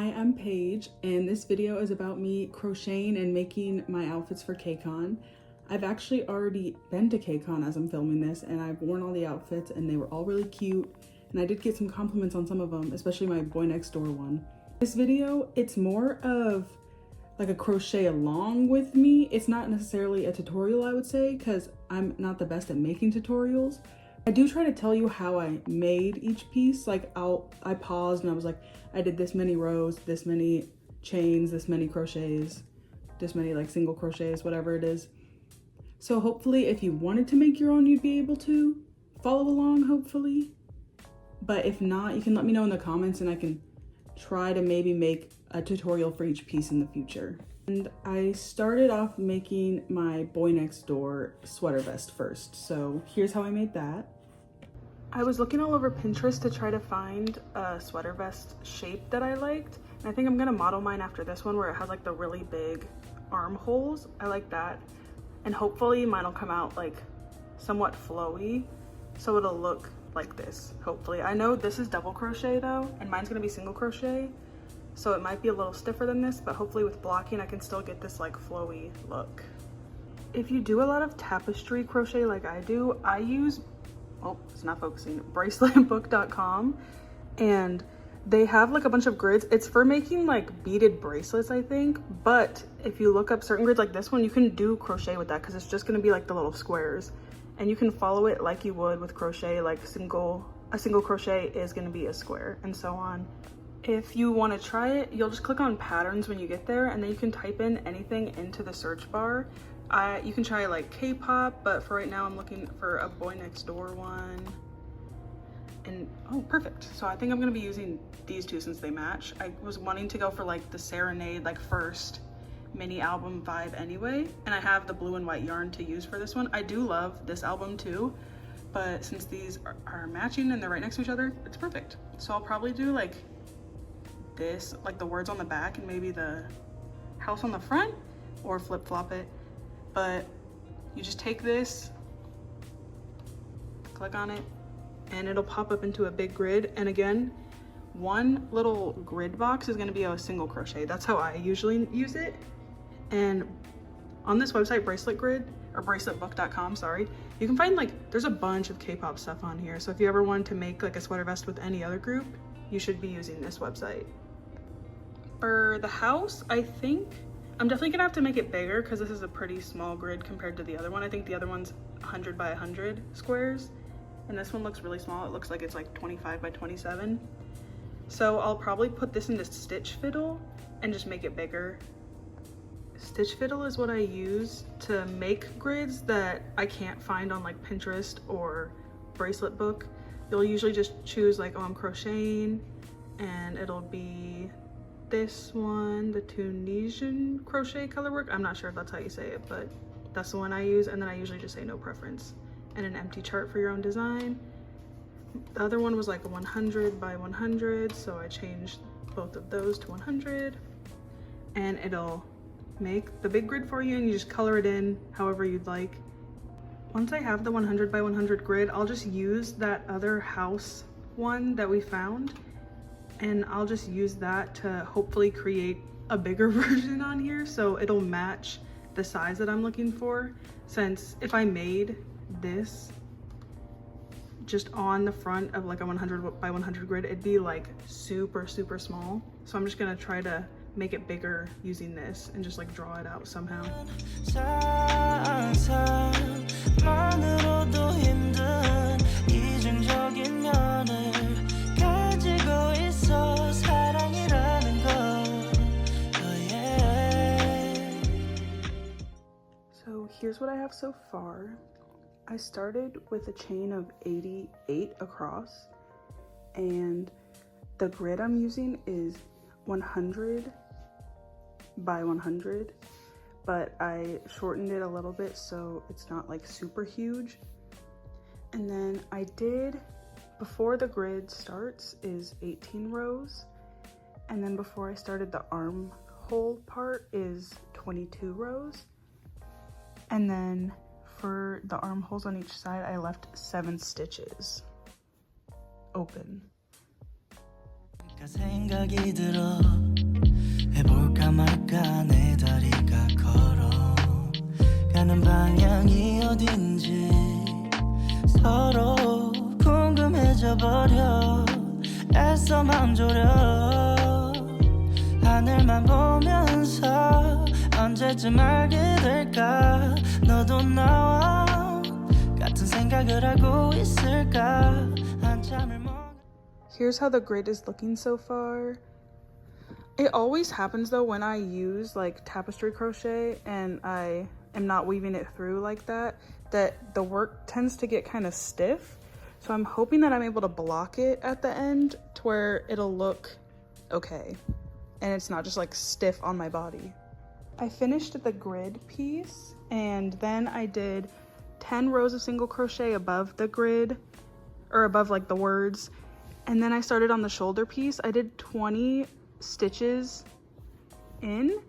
Hi, I'm Paige, and this video is about me crocheting and making my outfits for Kcon. I've actually already been to Kcon as I'm filming this, and I've worn all the outfits and they were all really cute, and I did get some compliments on some of them, especially my Boynextdoor one. This video, it's more of like a crochet along with me. It's not necessarily a tutorial, I would say, because I'm not the best at making tutorials. I do try to tell you how I made each piece. Like I paused and I was like, I did this many rows, this many chains, this many crochets, this many like single crochets, whatever it is. So hopefully if you wanted to make your own, you'd be able to follow along, hopefully. But if not, you can let me know in the comments and I can try to maybe make a tutorial for each piece in the future. And I started off making my Boynextdoor sweater vest first. So here's how I made that. I was looking all over Pinterest to try to find a sweater vest shape that I liked. And I think I'm gonna model mine after this one where it has like the really big armholes. I like that. And hopefully mine will come out like somewhat flowy. So it'll look like this, hopefully. I know this is double crochet though, and mine's gonna be single crochet. So it might be a little stiffer than this, but hopefully with blocking, I can still get this like flowy look. If you do a lot of tapestry crochet like I do, I use, oh, it's not focusing, braceletbook.com, and they have like a bunch of grids. It's for making like beaded bracelets, I think, but if you look up certain grids like this one, you can do crochet with that because it's just gonna be like the little squares, and you can follow it like you would with crochet, like a single crochet is gonna be a square, and so on. If you want to try it, you'll just click on patterns when you get there, and then you can type in anything into the search bar. You can try like Kpop, but for right now I'm looking for a Boynextdoor one. And oh, perfect. So I think I'm gonna be using these two since they match. I was wanting to go for like the Serenade, like first mini album vibe anyway, and I have the blue and white yarn to use for this one. I do love this album too, but since these are matching and they're right next to each other, it's perfect. So I'll probably do like this, like the words on the back and maybe the house on the front, or flip-flop it. But you just take this, click on it, and it'll pop up into a big grid. And again, one little grid box is going to be a single crochet. That's how I usually use it. And on this website, bracelet grid, or braceletbook.com, sorry, you can find like, there's a bunch of Kpop stuff on here. So if you ever wanted to make like a sweater vest with any other group, you should be using this website. For the house, I think I'm definitely gonna have to make it bigger because this is a pretty small grid compared to the other one. I think the other one's 100 by 100 squares, and this one looks really small. It looks like it's like 25 by 27. So I'll probably put this into Stitch Fiddle and just make it bigger. Stitch Fiddle is what I use to make grids that I can't find on like Pinterest or Bracelet Book. You'll usually just choose like, oh, I'm crocheting, and it'll be this one, the Tunisian crochet color work. I'm not sure if that's how you say it, but that's the one I use. And then I usually just say no preference and an empty chart for your own design. The other one was like a 100 by 100, so I changed both of those to 100, and it'll make the big grid for you, and you just color it in however you'd like. Once I have the 100 by 100 grid, I'll just use that other house one that we found, and I'll just use that to hopefully create a bigger version on here so it'll match the size that I'm looking for. Since if I made this just on the front of like a 100 by 100 grid, it'd be like super small. So I'm just gonna try to make it bigger using this and just like draw it out somehow. So here's what I have so far. I started with a chain of 88 across, and the grid I'm using is 100 by 100, but I shortened it a little bit so it's not like super huge. And then I did, before the grid starts is 18 rows, and then before I started the armhole part is 22 rows, and then for the armholes on each side I left 7 stitches open. 생각이 들어 더 마음 졸여 하늘만 보면서 언제쯤 알게 될까 너도 나와 같은 생각을 하고 있을까 한참을 Here's how the grid is looking so far. It always happens though when I use like tapestry crochet and I am not weaving it through like that the work tends to get kind of stiff. So I'm hoping that I'm able to block it at the end to where it'll look okay and it's not just like stiff on my body. I finished the grid piece and then I did 10 rows of single crochet above the grid or above like the words, and then I started on the shoulder piece. I did 20 stitches in,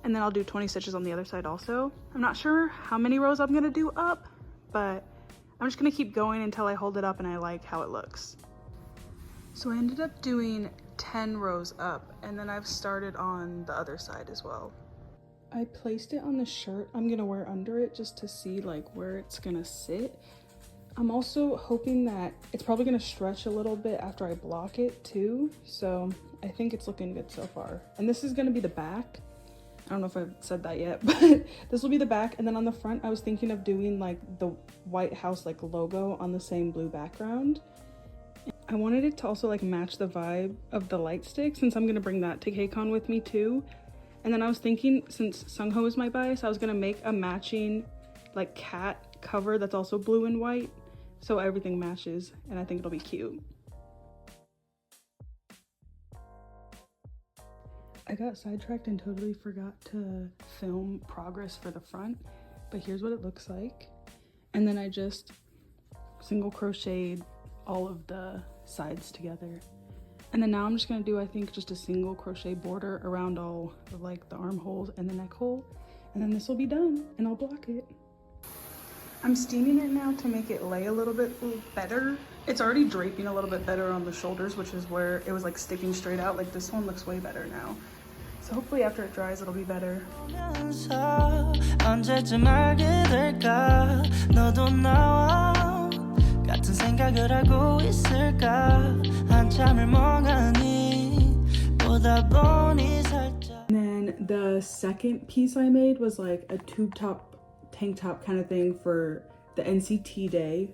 and then I'll do 20 stitches on the other side also. I'm not sure how many rows I'm gonna do up, but I'm just gonna keep going until I hold it up and I like how it looks. So I ended up doing 10 rows up, and then I've started on the other side as well. I placed it on the shirt I'm gonna wear under it just to see like where it's gonna sit. I'm also hoping that it's probably gonna stretch a little bit after I block it too. So I think it's looking good so far. And this is gonna be the back. I don't know if I've said that yet, but this will be the back. And then on the front, I was thinking of doing like the White House like logo on the same blue background. I wanted it to also like match the vibe of the light stick since I'm gonna bring that to Kcon with me too. And then I was thinking, since Sungho is my bias, I was gonna make a matching like cat cover that's also blue and white, so everything matches, and I think it'll be cute. I got sidetracked and totally forgot to film progress for the front, but here's what it looks like. And then I just single crocheted all of the sides together. And then now I'm just gonna do, I think, just a single crochet border around all of like the armholes and the neck hole. And then this will be done and I'll block it. I'm steaming it now to make it lay a little bit better. It's already draping a little bit better on the shoulders, which is where it was like sticking straight out. Like this one looks way better now. So hopefully after it dries, it'll be better. 언제쯤 알게 될까 너도 나와 같은 생각을 하고 있을까 한참을 멍하니 보다 보니 살짝. And then the second piece I made was like a tube top tank top kind of thing for the NCT day.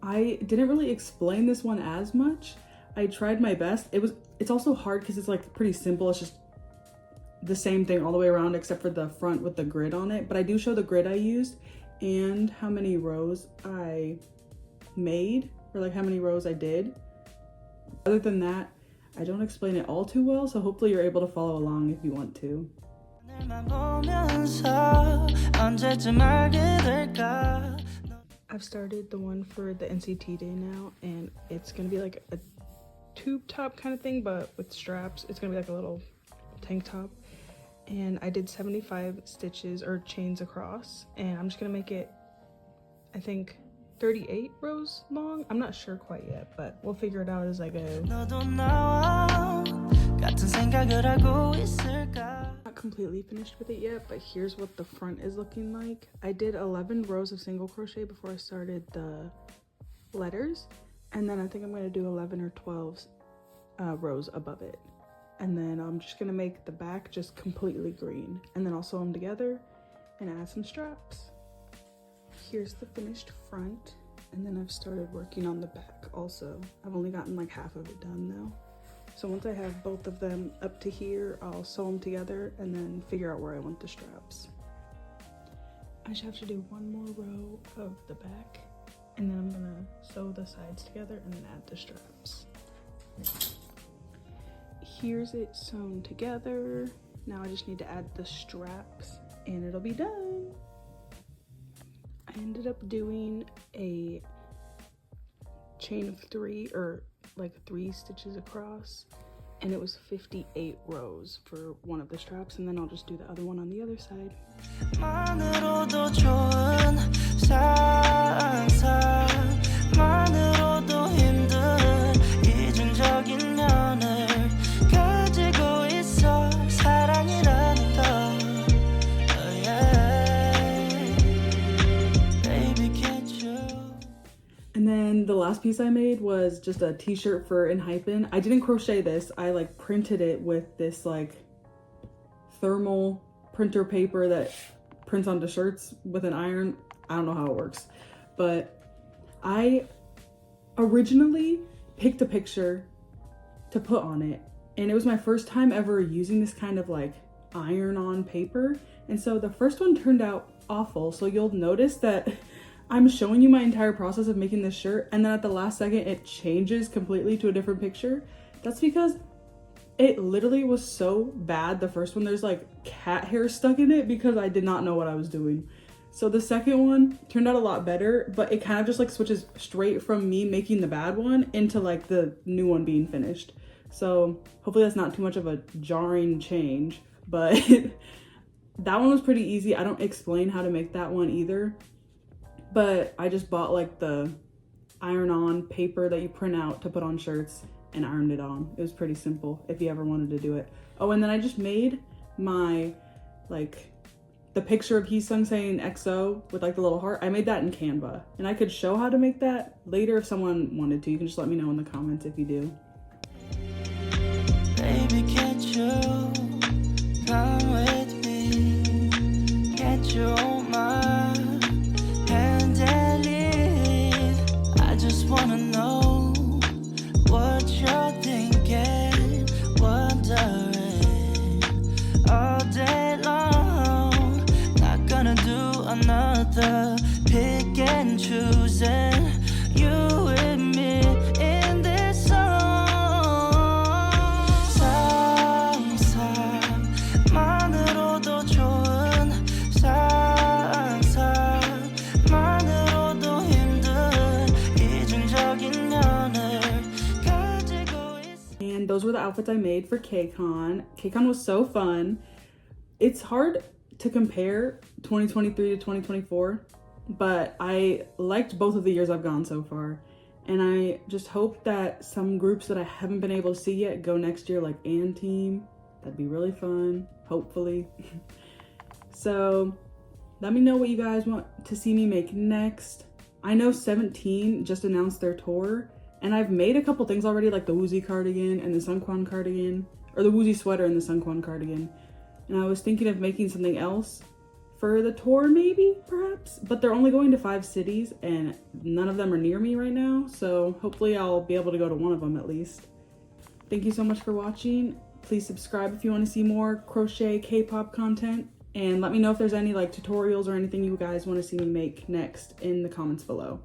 I didn't really explain this one as much. I tried my best. It's also hard because it's like pretty simple. It's just the same thing all the way around except for the front with the grid on it. But I do show the grid I used and how many rows I made, or like how many rows I did. Other than that, I don't explain it all too well, so hopefully you're able to follow along if you want to. I've started the one for the NCT day now, and it's gonna be like a tube top kind of thing, but with straps. It's gonna be like a little tank top. And I did 75 stitches or chains across, and I'm just gonna make it, I think, 38 rows long. I'm not sure quite yet, but we'll figure it out as I go. Not completely finished with it yet, but here's what the front is looking like. I did 11 rows of single crochet before I started the letters, and then I think I'm gonna do 11 or 12 rows above it. And then I'm just gonna make the back just completely green, and then I'll sew them together and add some straps. Here's the finished front, and then I've started working on the back also. I've only gotten like half of it done though. So once I have both of them up to here, I'll sew them together and then figure out where I want the straps. I just have to do one more row of the back, and then I'm gonna sew the sides together and then add the straps. Here's it sewn together. Now I just need to add the straps and it'll be done. I ended up doing a chain of 3, or like 3 stitches across, and it was 58 rows for one of the straps, and then I'll just do the other one on the other side. last piece I made was just a t-shirt for Enhypen. I didn't crochet this. I like printed it with this like thermal printer paper that prints onto shirts with an iron. I don't know how it works, but I originally picked a picture to put on it, and it was my first time ever using this kind of like iron on paper, and so the first one turned out awful. So you'll notice that I'm showing you my entire process of making this shirt, and then at the last second it changes completely to a different picture. That's because it literally was so bad, the first one. There's like cat hair stuck in it because I did not know what I was doing. So the second one turned out a lot better, but it kind of just like switches straight from me making the bad one into like the new one being finished. So hopefully that's not too much of a jarring change, but that one was pretty easy. I don't explain how to make that one either, but I just bought like the iron-on paper that you print out to put on shirts and ironed it on. It was pretty simple if you ever wanted to do it. Oh, and then I just made my like the picture of Kcon saying XO with like the little heart. I made that in Canva, and I could show how to make that later if someone wanted to. You can just let me know in the comments if you do. Baby, can't you come with me? Can't you hold my hand and leave? I just wanna know what you're thinking, wondering all day long. Not gonna do another pick and choosing. You and me in this song. 상상만으로도 좋은 상상만으로도 힘든 이중적인 면을 가지고 있어. And those were the outfits I made for Kcon. Kcon was so fun. It's hard to compare 2023 to 2024, but I liked both of the years I've gone so far. And I just hope that some groups that I haven't been able to see yet go next year, like Ann Team. That'd be really fun, hopefully. So let me know what you guys want to see me make next. I know 17 just announced their tour, and I've made a couple things already, like the Woozy cardigan and the Sunkwon cardigan, or the Woozy sweater and the Sunkwon cardigan. And I was thinking of making something else for the tour, maybe, perhaps, but they're only going to 5 cities and none of them are near me right now, so hopefully I'll be able to go to one of them at least. Thank you so much for watching. Please subscribe if you want to see more crochet K-pop content, and let me know if there's any like tutorials or anything you guys want to see me make next in the comments below.